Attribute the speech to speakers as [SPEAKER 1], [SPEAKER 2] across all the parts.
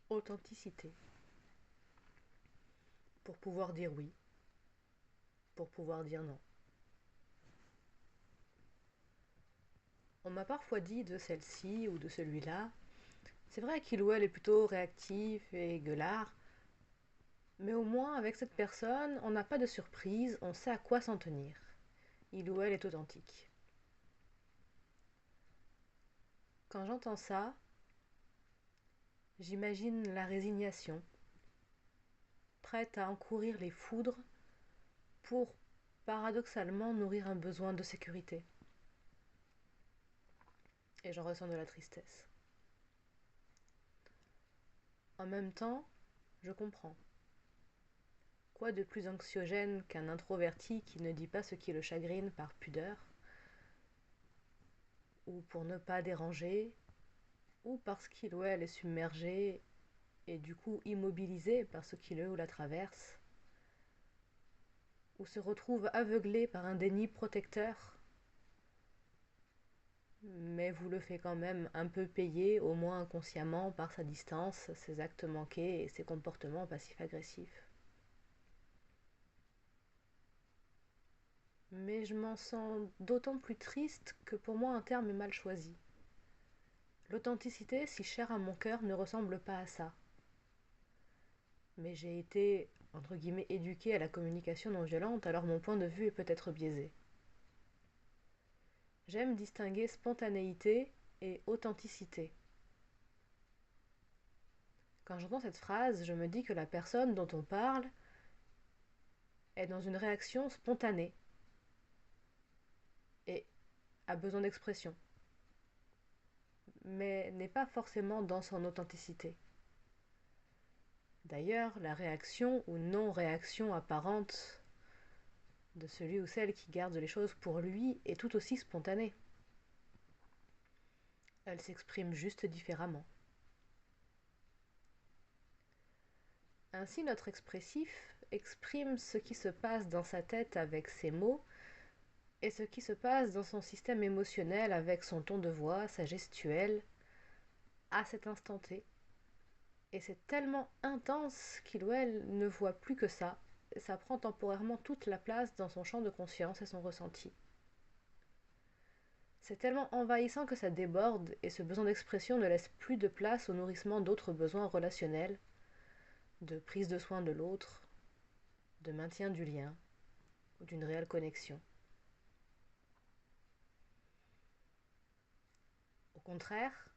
[SPEAKER 1] Authenticité. Pour pouvoir dire oui, pour pouvoir dire non. On m'a parfois dit de celle-ci ou de celui-là, c'est vrai qu'il ou elle est plutôt réactif et gueulard, mais au moins avec cette personne, on n'a pas de surprise, on sait à quoi s'en tenir. Il ou elle est authentique. Quand j'entends ça, j'imagine la résignation, prête à encourir les foudres pour, paradoxalement, nourrir un besoin de sécurité. Et j'en ressens de la tristesse. En même temps, je comprends. Quoi de plus anxiogène qu'un introverti qui ne dit pas ce qui le chagrine par pudeur, ou pour ne pas déranger, ou parce qu'il ou elle est submergé et du coup immobilisé par ce qui le ou la traverse, ou se retrouve aveuglé par un déni protecteur, mais vous le fait quand même un peu payer, au moins inconsciemment, par sa distance, ses actes manqués et ses comportements passifs-agressifs. Mais je m'en sens d'autant plus triste que pour moi un terme est mal choisi. L'authenticité, si chère à mon cœur, ne ressemble pas à ça. Mais j'ai été, entre guillemets, éduquée à la communication non violente, alors mon point de vue est peut-être biaisé. J'aime distinguer spontanéité et authenticité. Quand j'entends cette phrase, je me dis que la personne dont on parle est dans une réaction spontanée et a besoin d'expression, mais n'est pas forcément dans son authenticité. D'ailleurs, la réaction ou non-réaction apparente de celui ou celle qui garde les choses pour lui est tout aussi spontanée. Elle s'exprime juste différemment. Ainsi, notre expressif exprime ce qui se passe dans sa tête avec ses mots et ce qui se passe dans son système émotionnel avec son ton de voix, sa gestuelle, à cet instant T. Et c'est tellement intense qu'il ou elle ne voit plus que ça. Ça prend temporairement toute la place dans son champ de conscience et son ressenti. C'est tellement envahissant que ça déborde et ce besoin d'expression ne laisse plus de place au nourrissement d'autres besoins relationnels, de prise de soin de l'autre, de maintien du lien ou d'une réelle connexion. Au contraire,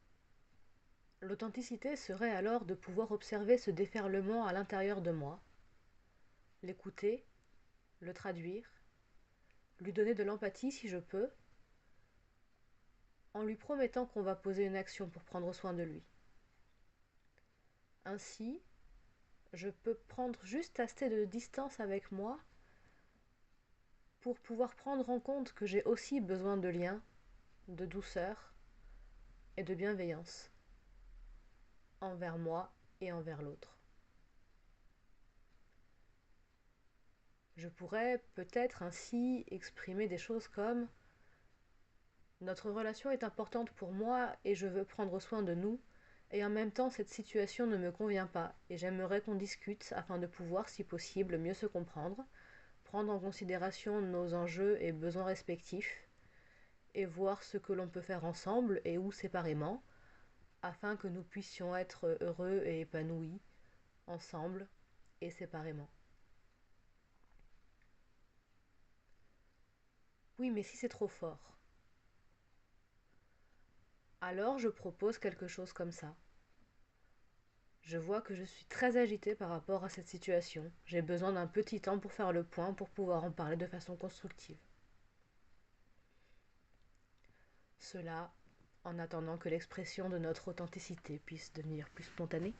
[SPEAKER 1] l'authenticité serait alors de pouvoir observer ce déferlement à l'intérieur de moi, l'écouter, le traduire, lui donner de l'empathie si je peux, en lui promettant qu'on va poser une action pour prendre soin de lui. Ainsi, je peux prendre juste assez de distance avec moi pour pouvoir prendre en compte que j'ai aussi besoin de lien, de douceur et de bienveillance envers moi et envers l'autre. Je pourrais peut-être ainsi exprimer des choses comme: notre relation est importante pour moi et je veux prendre soin de nous, et en même temps cette situation ne me convient pas et j'aimerais qu'on discute afin de pouvoir, si possible, mieux se comprendre, prendre en considération nos enjeux et besoins respectifs, et voir ce que l'on peut faire ensemble et ou séparément, afin que nous puissions être heureux et épanouis, ensemble et séparément. Oui, mais si c'est trop fort, alors je propose quelque chose comme ça. Je vois que je suis très agitée par rapport à cette situation. J'ai besoin d'un petit temps pour faire le point, pour pouvoir en parler de façon constructive. Cela en attendant que l'expression de notre authenticité puisse devenir plus spontanée.